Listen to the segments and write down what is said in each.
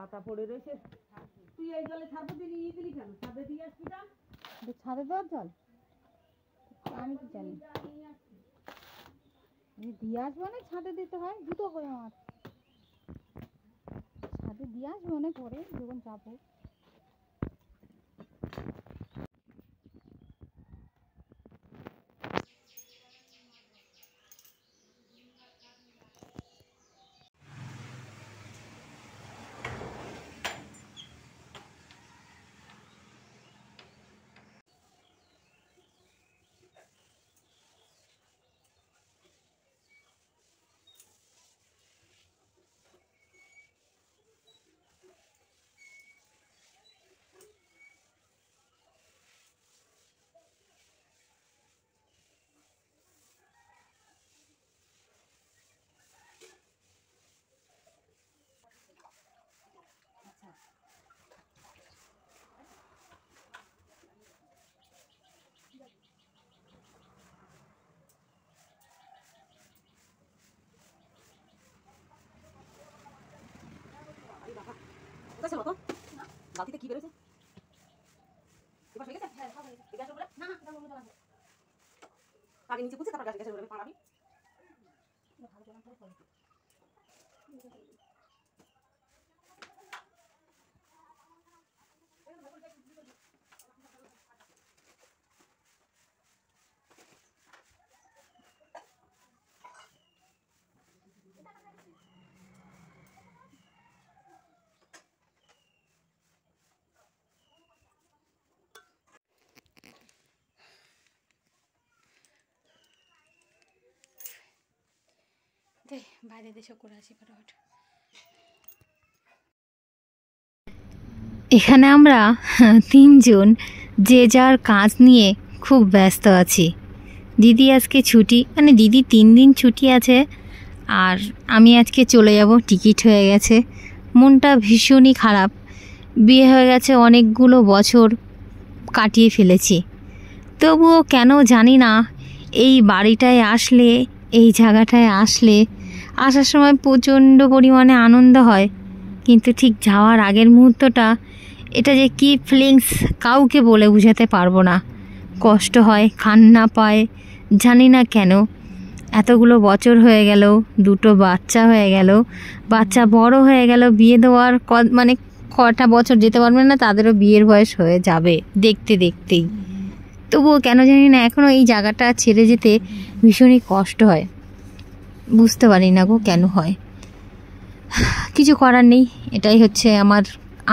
পাতা পড়ে রয়েছে। তুই এই জলে ছাদে দিয়ে দিলি কেন? ছাদে দিয়ে আসবি না? ছাদে দেওয়ার জল আমি কি জানি, দিয়ে আসবো না, ছাদে দিতে হয়। দুটো করে আমার ছাদে দিয়ে আসবো অনেক পরে যখন যাবো। বালতিতে কি বেরোছে? এবার হয়ে গেছে? হ্যাঁ, সব হয়ে গেছে। গ্যাস উপরে? না, এটা বন্ধ করা আছে। আগে নিচে পুছে তারপর গ্যাসের উপরে পাড়াবি। ভালো করে করে ফেলো। বাইরে দেশে করে আসি ফটাফট। এখানে আমরা তিনজন যে যার কাজ নিয়ে খুব ব্যস্ত আছি। দিদি আজকে ছুটি, মানে দিদি 3 দিন ছুটি আছে, আর আমি আজকে চলে যাব, টিকিট হয়ে গেছে। মনটা ভীষণই খারাপ। বিয়ে হয়ে গেছে, অনেকগুলো বছর কাটিয়ে ফেলেছি, তবুও কেন জানি না এই বাড়িটায় আসলে, এই জায়গাটায় আসলে, আসার সময় প্রচণ্ড পরিমাণে আনন্দ হয়, কিন্তু ঠিক যাওয়ার আগের মুহূর্তটা, এটা যে কী ফিলিংস কাউকে বলে বোঝাতে পারবো না। কষ্ট হয়, কান্না পায়, জানি না কেন। এতগুলো বছর হয়ে গেল, 2টো বাচ্চা হয়ে গেল, বাচ্চা বড় হয়ে গেল, বিয়ে দেওয়ার মানে কটা বছর যেতে পারবে না, তাদেরও বিয়ের বয়স হয়ে যাবে দেখতে দেখতেই। তবুও কেন জানি না এখনও এই জায়গাটা ছেড়ে যেতে ভীষণই কষ্ট হয়। বুঝতে পারি না গো কেন হয়, কিছু করার নেই। এটাই হচ্ছে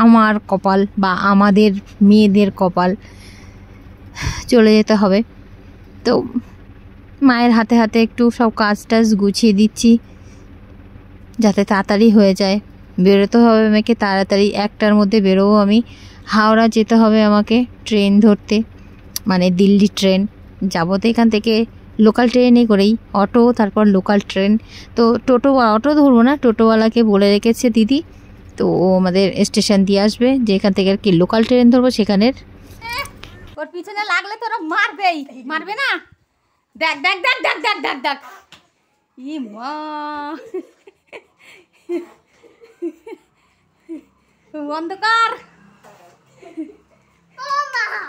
আমার কপাল, বা আমাদের মেয়েদের কপাল। চলে যেতে হবে। তো মায়ের হাতে হাতে একটু সব কাজ টাজ গুছিয়ে দিচ্ছি, যাতে তাড়াতাড়ি হয়ে যায়। বেরোতে হবে আমাকে তাড়াতাড়ি, 1টার মধ্যে বেরোবো আমি। হাওড়া যেতে হবে আমাকে ট্রেন ধরতে, মানে দিল্লি ট্রেন যাবো। তো এখান থেকে লোকাল ট্রেনে করেই, অটো, তারপর লোকাল ট্রেন। তো অটো ধরবো না, টোটোওয়ালাকে বলে রেখেছে দিদি, তো ও আমাদের স্টেশন দিয়ে আসবে, যে এখান থেকে আর কি লোকাল ট্রেন ধরবো সেখানের। ওর পিছনে লাগলে তোরা মারবেই, মারবে না? দেখ দেখ দেখ দেখ দেখ দেখ দেখ, ই মা, অন্ধকার।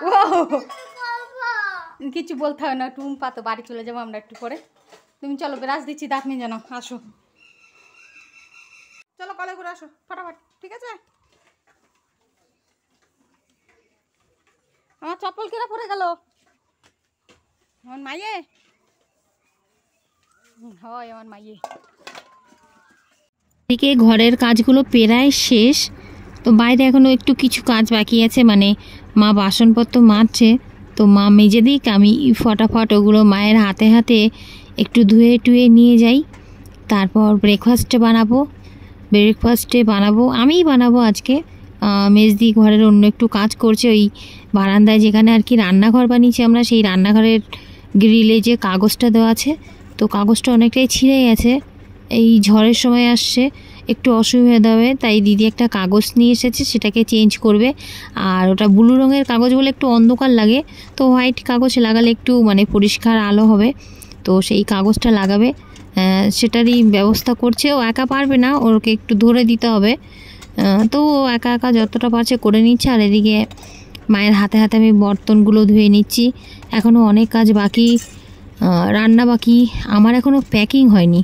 ও কিছু বলতে হবে না, টুম্পা তো বাড়ি চলে যাবো আমরা একটু পরে। তুমি চলো, ব্রাশ দিচ্ছি, দাঁত নিয়ে জানো, আসো চলো, কলে করে আসো ফটাফট, ঠিক আছে? আমার চপ্পল কেনা পড়ে গেল, আমার মাইয়ে হয়, আমার মাইয়ে। এদিকে ঘরের কাজগুলো প্রায় শেষ, তো বাইরে এখনও একটু কিছু কাজ বাকি আছে, মানে মা বাসনপত্র মাজছে, তো মা মেজে দিক, আমি ফটাফট ওগুলো মায়ের হাতে হাতে একটু ধুয়ে টুয়ে নিয়ে যাই। তারপর ব্রেকফাস্টে বানাবো, আমিই বানাবো আজকে। মেজদি ঘরের অন্য একটু কাজ করছে, ওই বারান্দায় যেখানে আর কি রান্নাঘর বানিয়েছি আমরা, সেই রান্নাঘরের গ্রিলে যে কাগজটা দেওয়া আছে, তো কাগজটা অনেকটাই ছিঁড়ে গেছে, এই ঝড়ের সময় আসছে, একটু অসুবিধা হবে, তাই দিদি একটা কাগজ নিয়ে এসেছে, সেটাকে চেঞ্জ করবে। আর ওটা ব্লু রঙের কাগজ বলে একটু অন্ধকার লাগে, তো হোয়াইট কাগজ লাগালে একটু মানে পরিষ্কার আলো হবে, তো সেই কাগজটা লাগাবে, সেটারই ব্যবস্থা করছে। ও একা পারবে না, ওকে একটু ধরে দিতে হবে, তো ও একা একা যতটা পারছে করে নিচ্ছে, আর এদিকে মায়ের হাতে হাতে আমি বর্তনগুলো ধুয়ে নিচ্ছি। এখনও অনেক কাজ বাকি, রান্না বাকি। আমার এখনও প্যাকিং হয়নি,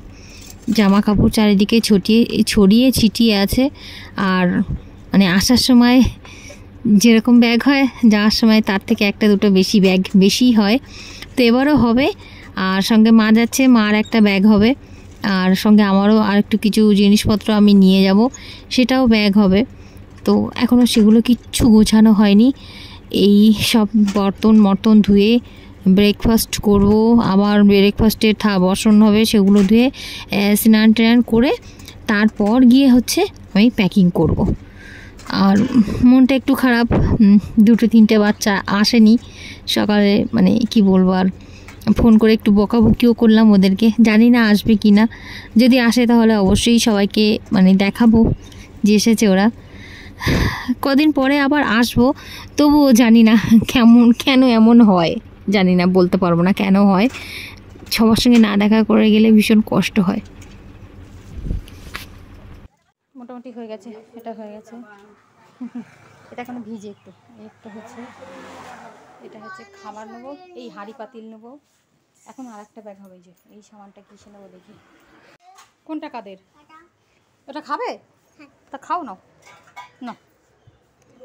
জামা কাপড় চারিদিকে ছড়িয়ে ছিটিয়ে আছে। আর মানে আসার সময় যেরকম ব্যাগ হয়, যাওয়ার সময় তার থেকে একটা দুটো বেশি ব্যাগ বেশি হয়। তো এবারও হবে। আর সঙ্গে মা যাচ্ছে, মার একটা ব্যাগ হবে, আর সঙ্গে আমারও আর একটু কিছু জিনিসপত্র আমি নিয়ে যাব, সেটাও ব্যাগ হবে। তো এখনও সেগুলো কিচ্ছু গোছানো হয়নি। এই সব বর্তন ধুয়ে ব্রেকফাস্ট করব, আবার ব্রেকফাস্টের বসন হবে, সেগুলো ধুয়ে স্নান টান করে তারপর গিয়ে হচ্ছে আমি প্যাকিং করব। আর মনটা একটু খারাপ, 2-3টে বাচ্চা আসেনি সকালে, মানে কি বলবো, আর ফোন করে একটু বকাবকিও করলাম ওদেরকে, জানি না আসবে কি না। যদি আসে তাহলে অবশ্যই সবাইকে মানে দেখাবো যে এসেছে ওরা। কদিন পরে আবার আসবো, তবুও জানি না কেন এমন হয়, জানি না, বলতে পারবো না কেন হয়। সবার সঙ্গে না দেখা করে গেলে ভীষণ কষ্ট হয়। মোটামুটি হয়ে গেছে, এটা হয়ে গেছে। এটা এখনো ভিজে একটু, এটা হচ্ছে খাবার নেবো, এই হাঁড়ি পাতিল নেবো। এখন আর একটা ব্যাগ হবে, যে এই সামানটা কিসে নেবো দেখি। কোনটা কাদের? ওটা খাবে? তা খাও নাও না।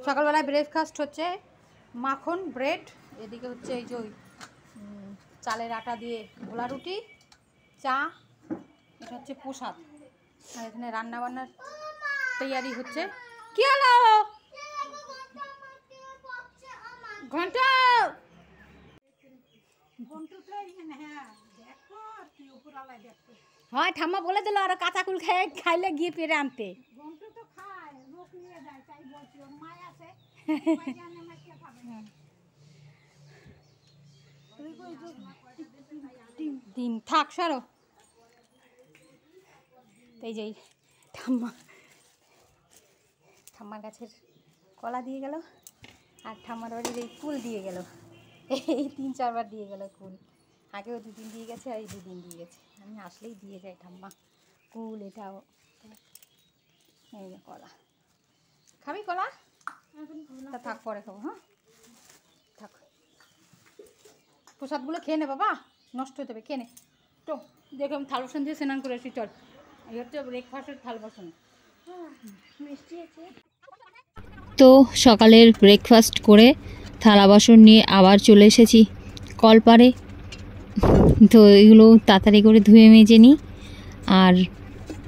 সকালবেলায় ব্রেকফাস্ট হচ্ছে মাখন ব্রেড, এদিকে হচ্ছে এই যে চালের আটা দিয়ে গোলা রুটি, চা, এটা হচ্ছে প্রসাদ। আর এখানে রান্নাবান্নার তৈয়ারি হচ্ছে। কি হলো ঘন্টা? হয় ঠাম্মা বলে দিল, আরো কাঁচা কুল খাইলে গিয়ে পেরে আনতে। দিন থাক সরো। এই যে ঠাম্মার গাছের কলা দিয়ে গেল, আর ঠাম্মার বাড়ির এই কুল দিয়ে গেল। এই 3-4 বার দিয়ে গেল কুল। আগেও 2 দিন দিয়ে গেছে, আর এই 2 দিন দিয়ে গেছে। আমি আসলেই দিয়ে যাই ঠাম্মা কুল। এটাও এই যে কলা। খাবি কলা? তা থাক, পরে খাবো। হ্যাঁ থাক, প্রসাদগুলো খেয়ে নে বাবা, নষ্ট হতে হবে, খেয়ে নে। তো দেখো আমি থাল বাসন দিয়ে স্নান করে আসি, চল। এই হচ্ছে ব্রেকফাস্টের থাল বাসন। মিষ্টি আছে। তো সকালের ব্রেকফাস্ট করে থালা বাসন নিয়ে আবার চলে এসেছি কলপারে। তো এগুলো তাড়াতাড়ি করে ধুয়ে মেজে নিই। আর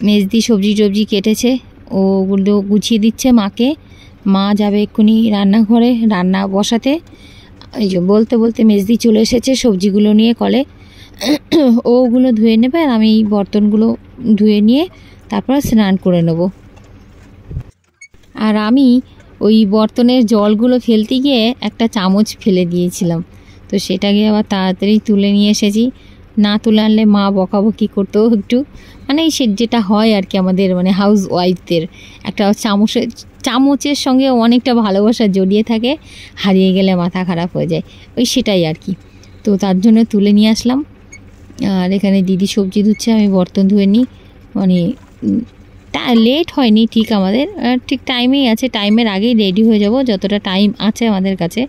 মেজদি সবজি কেটেছে, ওগুলো গুছিয়ে দিচ্ছে মাকে। মা যাবে এক্ষুনি রান্নাঘরে রান্না বসাতে। এই যে বলতে বলতে মেজদি চলে এসেছে সবজিগুলো নিয়ে কলে। ওগুলো ধুয়ে নেবে, আর আমি বর্তনগুলো ধুয়ে নিয়ে তারপর স্নান করে নেব। আর আমি ওই বর্তনের জলগুলো ফেলতে গিয়ে একটা চামচ ফেলে দিয়েছিলাম, তো সেটাকে আবার তাড়াতাড়ি তুলে নিয়ে এসেছি। না তুলে আনলে মা বকাবকি করতেও একটু, মানে সে যেটা হয় আর কি, আমাদের মানে হাউস ওয়াইফদের একটা চামচের সঙ্গে অনেকটা ভালোবাসা জড়িয়ে থাকে, হারিয়ে গেলে মাথা খারাপ হয়ে যায়, ওই সেটাই আর কি। তো তার জন্য তুলে নিয়ে আসলাম। আর এখানে দিদি সবজি ধুচ্ছে, আমি বর্তন ধুয়ে নিই। মানে লেট হয়নি ঠিক, আমাদের ঠিক টাইমেই আছে, টাইমের আগেই রেডি হয়ে যাব যতটা টাইম আছে আমাদের কাছে।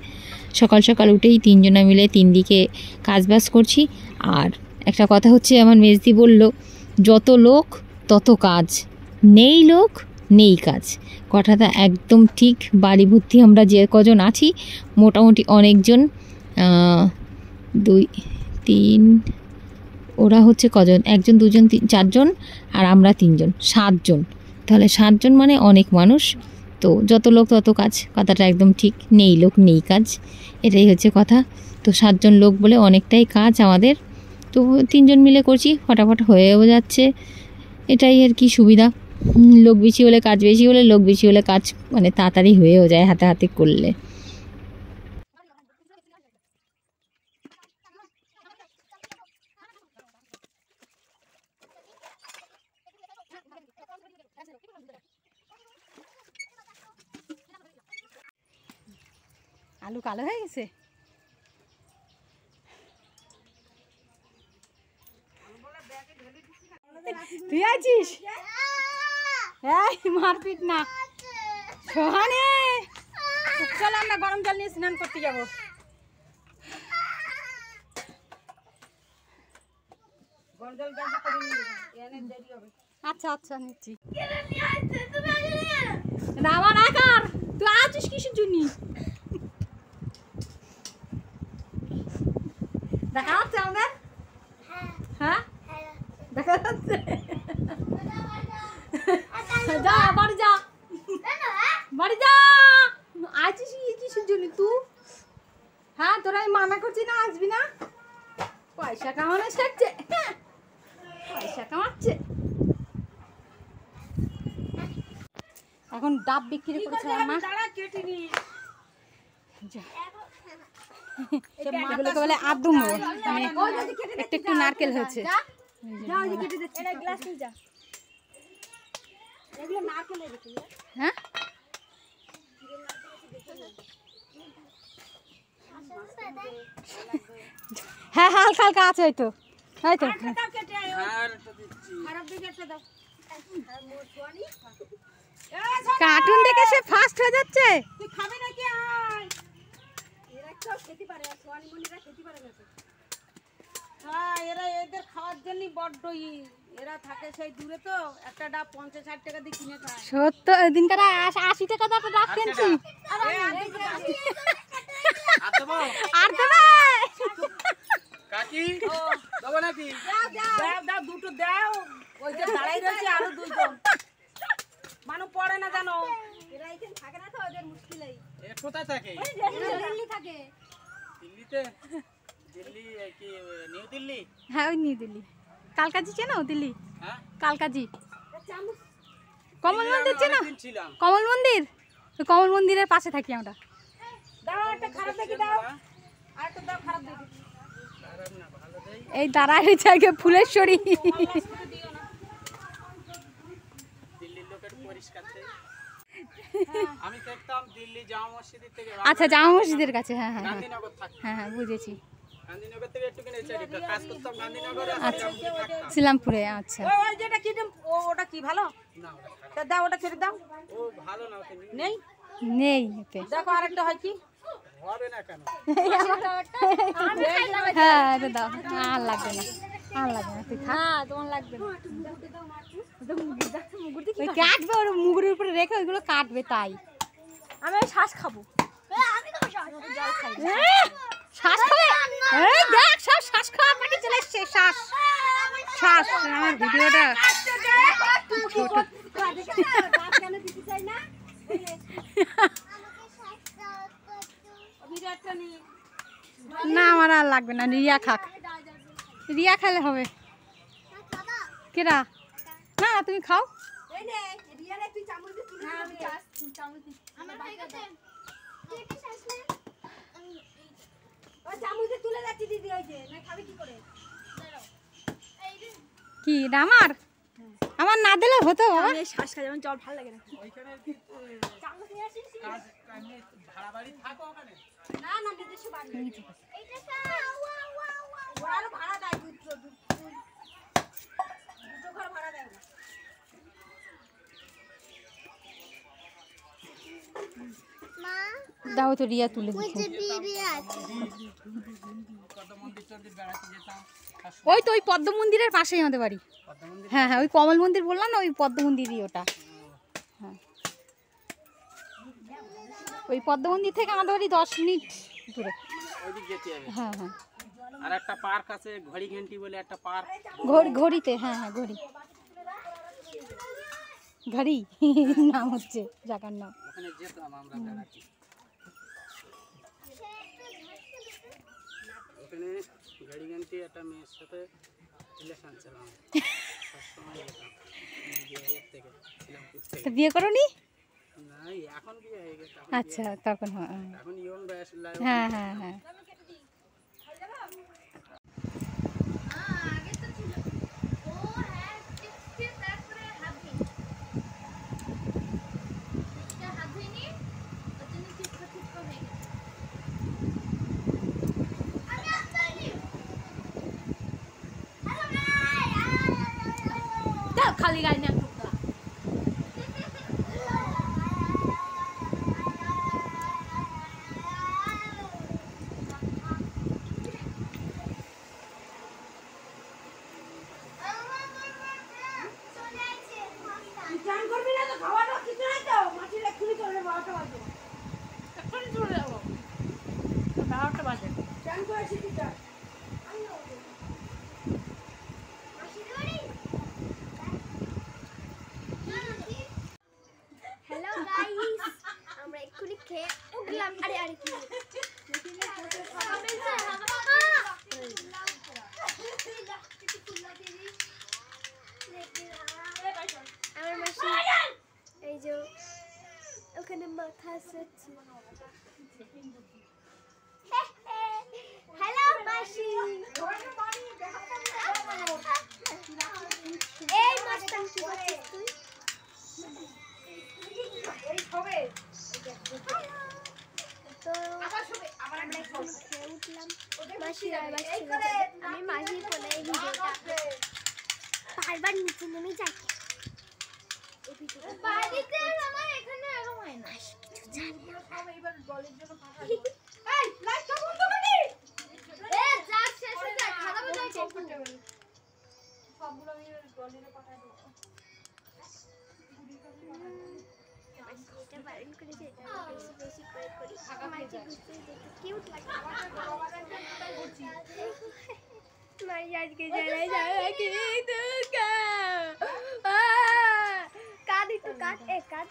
সকাল সকাল উঠেই 3 জনা মিলে 3 দিকে কাজবাজ করছি। আর একটা কথা হচ্ছে, আমার মেজদি বলল, যত লোক তত কাজ, নেই লোক নেই কাজ। কথাটা একদম ঠিক। বাড়ি ভর্তি আমরা যে কজন আছি মোটামুটি অনেকজন, 2, 3, ওরা হচ্ছে কজন, 1 জন 2 জন 4 জন, আর আমরা 3 জন, 7 জন। তাহলে 7 জন মানে অনেক মানুষ। তো যত লোক তত কাজ, কথাটা একদম ঠিক। নেই লোক নেই কাজ, এটাই হচ্ছে কথা। তো 7 জন লোক বলে অনেকটাই কাজ আমাদের। তো 3 জন মিলে করছি, ফটাফট হয়েও যাচ্ছে, এটাই আর কি সুবিধা। লোক বেশি হলে কাজ বেশি, হলে লোক বেশি হলে কাজ মানে তাড়াতাড়ি হয়েও যায় হাতে হাতে করলে। আলু কালো হয়ে গেছে। তুই আছিস? মারপিট না। সোহানে চলো আমরা গরম জল নিয়ে স্নান করতে যাবো। গরম জল গ্যাসে করে নিয়ে এনে দেরি হবে। আচ্ছা আচ্ছা নিচ্ছি। রামা রাখার তুই আছিস কিসের জন্য? দেখা যাচ্ছে আমাদের? হ্যাঁ দেখা যাচ্ছে। যা বাড়ি যা, বাড়ি যা। আছিস কিসের জন্য তুই? হ্যাঁ তোরা আমি মানা করছি না, আসবি না। পয়সা কামানো শিখছে, পয়সা কামাচ্ছে। এখন ডাব বিক্রি করেছে আমার। এগুলোকে বলে আদুম, মানে একটু একটু নারকেল হয়েছে। হ্যাঁ হ্যাঁ হালকা হালকা আছে হয়তো, হয়তো কার্টুন দেখে সে ফাস্ট হয়ে যাচ্ছে। তুই খাবি নাকি? আয়, এরা কেউ খেতে পারে, সোয়ানি মনিরা খেতে পারে না। হ্যাঁ, এরা এদের খাওয়ার জন্য বড্ড এরা থাকে সেই দূরে, তো একটা ডাব 50-60 টাকা দিয়ে কিনে খায়। সত্য দিনকার 80 টাকা দাম ডাব কিনছি। আর দেবে কাকি দেবো নাকি? দাও দাও, দুটো দাও। ওই যে দাঁড়াই রয়েছে আরো দুইজন মানুষ পড়ে না জানো। এরা এখানে থাকে না তো, ওদের মুশকিলই। এ কোথায় থাকে? দিল্লি থাকে। দিল্লিতে? দিল্লি কি নিউ দিল্লি? হ্যাঁ ওই নিউ দিল্লি। কালকাজি চেনো? দিল্লি হ্যাঁ কালকাজি কমল মন্দির চেনো? ছিলাম। কমল মন্দির, ওই কমল মন্দিরের পাশে থাকি আমরা। দাও একটা খারাপ দেখি দাও, আর একটা দাও খারাপ দেখি। খারাপ না, ভালো দেই। এই দাঁড়ায় রয়েছে আগে ফুলেশ্বরী। দিল্লির লোকের পরিষ্কার থেকে আমি দেখতাম দিল্লি জামা মসজিদের থেকে। আচ্ছা জামা মসজিদের কাছে, হ্যাঁ হ্যাঁ হ্যাঁ গান্ধীনগর থাকতাম। হ্যাঁ হ্যাঁ বুঝেছি। গান্ধীনগর থেকে একটু কিনে কাজ করতাম গান্ধীনগরে। আচ্ছা শ্রীরামপুরে। আচ্ছা ওই ওই যেটা কি ওটা কি ভালো না ওটা খারাপ। তা দাও, ওটা ছেড়ে দাও। ও ভালো না, ওকে নেই নেই এতে। দেখো আরেকটা হয় কি হবে না কেন? হ্যাঁ এটা দাও, আর লাগবে না, আর লাগবে না, তুই খা। তোমার লাগবে না, ওই কাটবে, ওর মুগুরের উপরে রেখে ওইগুলো কাটবে, তাই আমি শ্বাস খাবো। শ্বাস খাবে? এই দেখ সব শ্বাস খাওয়া পাটি চলে এসছে। শ্বাস শ্বাস আমার ভিডিওটা ছোট। না আমার আর লাগবে না, রিয়া খাক। রিয়া খেলে হবে। কেরা? না তুমি খাও। কি আমার আমার না দিলে হতো বাবা। শ্বাস খাই যেমন জল ভালো লাগে না। ওইখানে কি কাজ এমনি ভাড়া বাড়ি থাকো ওখানে? না না, নিজস্ব বাড়ি। ওরা ভাড়া দেয়, দুটো ঘর ভাড়া দেয়। দাও তো রিয়া তুলে দিচ্ছে। কত মন্দির টন্দির বেড়াতে যেতাম। ওই তো ওই পদ্ম মন্দিরের পাশেই আমাদের বাড়ি। পদ্ম মন্দির? হ্যাঁ হ্যাঁ ওই কমল মন্দির বললাম না, ওই পদ্ম মন্দিরই ওটা। হ্যাঁ ওই পদ্ম মন্দির থেকে আমাদের বাড়ি 10 মিনিট দূরে। ওইদিক যেতে হবে। হ্যাঁ হ্যাঁ আর একটা পার্ক আছে ঘড়ি ঘন্টি বলে একটা পার্ক। ঘড়িতে, হ্যাঁ হ্যাঁ ঘড়ি ঘড়ি নাম হচ্ছে জায়গার নাম। ওখানে যেতাম আমরা বেড়াতে। ওখানে ঘড়ি ঘন্টি একটা মেয়ের সাথে রিলেশন ছিল। সবসময় যেতাম থেকে শ্রীরামপুর থেকে। তো বিয়ে করোনি? না এখন বিয়ে হয়ে গেছে। আচ্ছা তখন হ্যাঁ এখন ইয়ং বয়স। হ্যাঁ হ্যাঁ হ্যাঁ খালি গাড়ি না হ্যালো গাইস, আমরা এক্ষুনি খেয়ে উঠলাম। আরে আরে কি আমার মাসি এই যে ওখানে মাথা আছে। হ্যালো মাসি, এই মাছটা কি করছিস তুই? তো আমরা এখন খেয়ে উঠলাম। মাসির আবার চলে যাবে। আমি মাসির ফোনে এই ভিডিওটা বারবার নিচে নেমে যাই। বাড়িতে আমার এখানে এরকম হয় না। আজকে কাঁদ একটু কাঁদ এ কাঁদ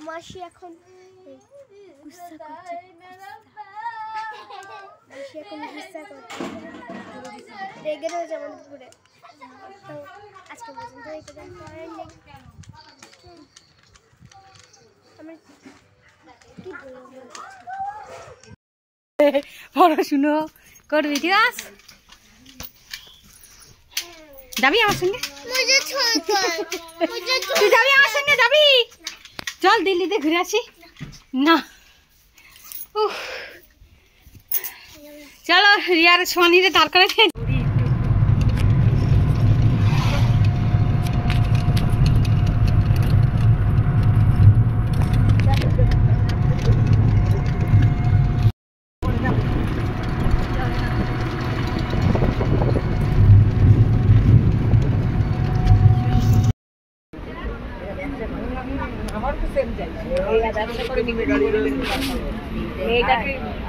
মাসি এখন গুস্সা করছে। মাসি এখন গুস্সা করছে, রেগে রয়েছে আমাদের উপরে। তো আজকে পর্যন্ত এই পর্যন্ত আমি কি বলবো, পড়াশুনো করবি, ঠিক আছে? যাবি আমার সঙ্গে? তুই যাবি আমার সঙ্গে? যাবি? চল দিল্লিতে ঘুরে আসি না। চলো রিয়ার সোয়ানিরে দাঁড় করে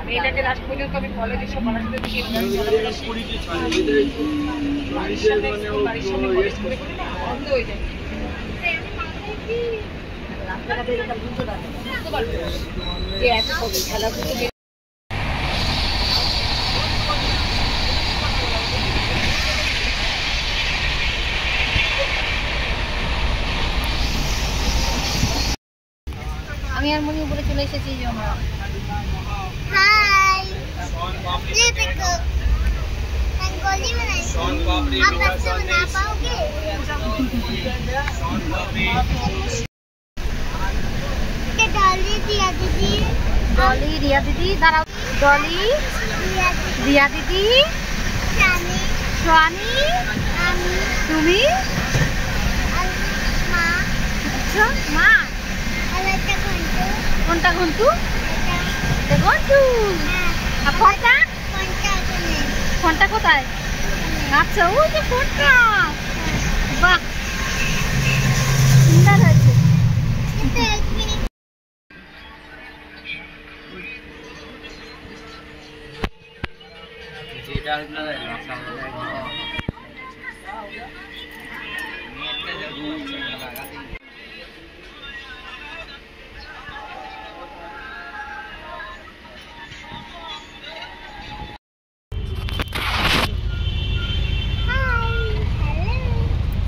মেয়েটাকে লাস্ট পর্যন্ত আমি কলেজে সব পড়াশোনা বন্ধ হয়ে যায়। আমি আর মনি উপরে চলে এসেছি এই জন্য। हाय ये देखो रंगोली बनाई। आप ऐसे बना पाओगे? ये डॉली दिया दीदी, डॉली रिया दीदी दाঁড়াও, डॉली रिया दीदी, शानी, সোয়ানি, আমি, তুমি, আর মা, আচ্ছা মা। আর একটা ঘন্টু, কোনটা ঘন্টু? এটা ঘন্টু। আর ফোনটা? ঘন্টা ওখানে। ফোনটা কোথায়? আচ্ছা ওই যে ফোনটা। বাহ সুন্দর হয়েছে। কিন্তু এক মিনিট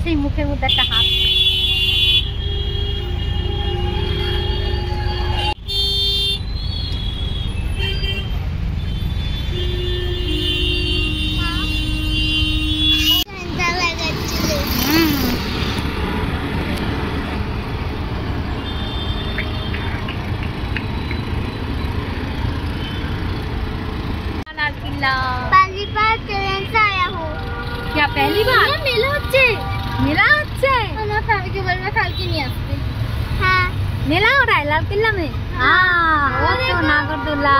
সেই মুখের মধ্যে একটা হাত। किला। पहली बार ट्रेन से आया हूँ। क्या पहली बार? मेला হচ্ছে। मेला হচ্ছে? আমরা কালকে বলবো কালকে নিয়ে আসবে। হ্যাঁ। मेला हो रहा है लाल किला में? हाँ, वो तो नागरदोला।